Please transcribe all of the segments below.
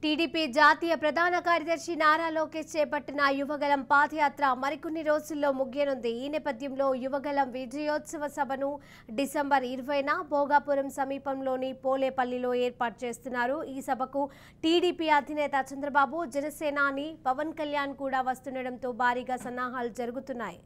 TDP జాతీయ ప్రధాన కార్యదర్శి నారా లోకేష్ చేపట్టిన యువగలం పాదయాత్ర మరికొన్ని రోజుల్లో ముగియనుంది. ఈ నేపథ్యంలో యువగలం విజయోత్సవ సభను డిసెంబర్ 20న భోగాపురం సమీపంలోని పోలేపల్లిలో ఏర్పాటు చేస్తున్నారు. ఈ సభకు టీడీపీ అధినేత చంద్రబాబు, జనసేనాని పవన్ కళ్యాణ్ కూడా వస్తుండటంతో భారీగా సన్నాహాలు జరుగుతున్నాయి.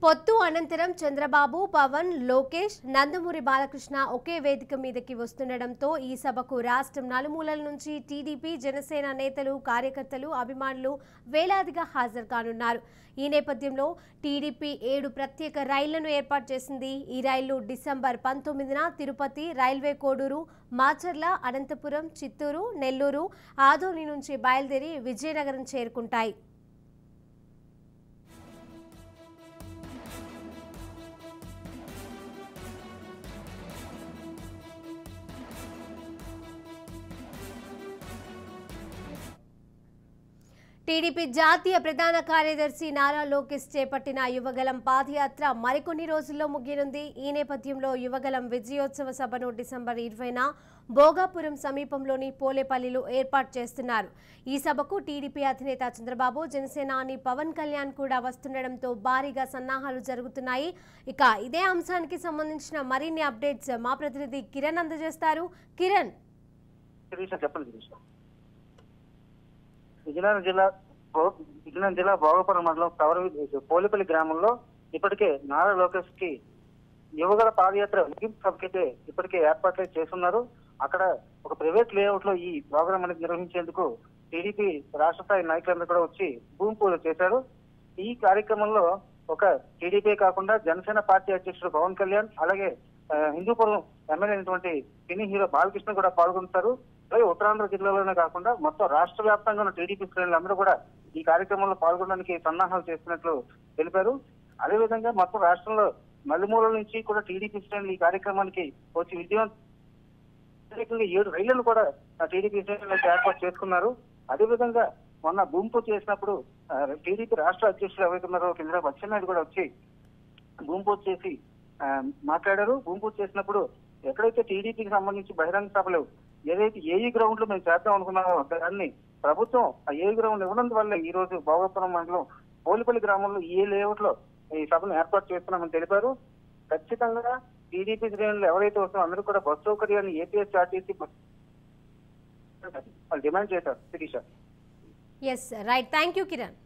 పొత్తు అనంతరం చంద్రబాబు, పవన్, లోకేష్, నందమూరి బాలకృష్ణ ఒకే వేదిక మీదకి వస్తుండటంతో ఈ సభకు రాష్ట్రం నలుమూలల నుంచి టీడీపీ, జనసేన నేతలు, కార్యకర్తలు, అభిమానులు వేలాదిగా హాజరు కానున్నారు. ఈ నేపథ్యంలో టీడీపీ 7 ప్రత్యేక రైళ్లను ఏర్పాటు చేసింది. ఈ రైళ్లు డిసెంబర్ 19న తిరుపతి, రైల్వే కోడూరు, మాచర్ల, అనంతపురం, చిత్తూరు, నెల్లూరు, ఆదోని నుంచి బయలుదేరి విజయనగరం చేరుకుంటాయి. టీడీపీ జాతీయ ప్రధాన కార్యదర్శి నారా లోకేష్ చేపట్టిన యువగలం పాదయాత్ర మరికొన్ని రోజుల్లో ముగియనుంది. ఈ నేపథ్యంలో యువగలం విజయోత్సవ సభను డిసెంబర్ 20న భోగాపురం సమీపంలోని పోలేపల్లిలో ఏర్పాటు చేస్తున్నారు. ఈ సభకు టీడీపీ అధినేత చంద్రబాబు, జనసేనాని పవన్ కళ్యాణ్ కూడా వస్తుండటంతో భారీగా సన్నాహాలు జరుగుతున్నాయి. ఇక ఇదే అంశానికి సంబంధించిన మరిన్ని అప్డేట్స్ మా ప్రతినిధి కిరణ్ అందజేస్తారు. కిరణ్, విజయనగరం జిల్లా భోగాపురం మండలం పోలిపల్లి గ్రామంలో ఇప్పటికే నారా లోకేష్ కి యువగల పాదయాత్ర ముగింపు సభకైతే ఇప్పటికే ఏర్పాట్లు చేస్తున్నారు. అక్కడ ఒక ప్రైవేట్ లేఅవుట్ లో ఈ ప్రోగ్రాం అనేది నిర్వహించేందుకు టీడీపీ రాష్ట్ర స్థాయి నాయకులందరూ కూడా వచ్చి భూమి పూజ చేశారు. ఈ కార్యక్రమంలో ఒక టీడీపీ కాకుండా జనసేన పార్టీ అధ్యక్షుడు పవన్ కళ్యాణ్, అలాగే హిందూపురం ఎమ్మెల్యే అయినటువంటి సినీ హీరో బాలకృష్ణ కూడా పాల్గొంటారు. అలాగే ఉత్తరాంధ్ర జిల్లాలోనే కాకుండా మొత్తం రాష్ట్ర వ్యాప్తంగా ఉన్న టీడీపీ శ్రేణులు అందరూ కూడా ఈ కార్యక్రమంలో పాల్గొనడానికి సన్నాహాలు చేస్తున్నట్లు తెలిపారు. అదేవిధంగా మొత్తం రాష్ట్రంలో నలుమూలల నుంచి కూడా టీడీపీ శ్రేణులు ఈ కార్యక్రమానికి వచ్చి విజయవంతంగా 7 రైళ్లను కూడా టీడీపీ శ్రేణులు ఏర్పాటు చేసుకున్నారు. అదేవిధంగా మొన్న భూమి పూజ చేసినప్పుడు టీడీపీ రాష్ట్ర అధ్యక్షులు ఎవరైతున్నారో చంద్రబాబు అచ్చెన్నాయుడు కూడా వచ్చి భూమి పూజ చేసి మాట్లాడారు. భూమి పూజ చేసినప్పుడు ఎక్కడైతే టీడీపీకి సంబంధించి బహిరంగ సభలు ఏదైతే ఏఈ గ్రౌండ్ లో మేము చేద్దాం అనుకున్నామో దాన్ని ప్రభుత్వం ఆ ఏఈ గ్రౌండ్ ఇవ్వడం ఈ రోజు భోగాపురం మండలం పోలిపల్లి గ్రామంలో ఈ లేఅవుట్ లో ఈ సభను ఏర్పాటు చేస్తున్నామని తెలిపారు. ఖచ్చితంగా టీడీపీ శ్రేణులు ఎవరైతే వస్తారో అందరూ కూడా బస్ సౌకర్యాన్ని ఏపీఎస్ఆర్టీసీ వాళ్ళు డిమాండ్ చేశారు. Shirisha. Right, thank you Kiran.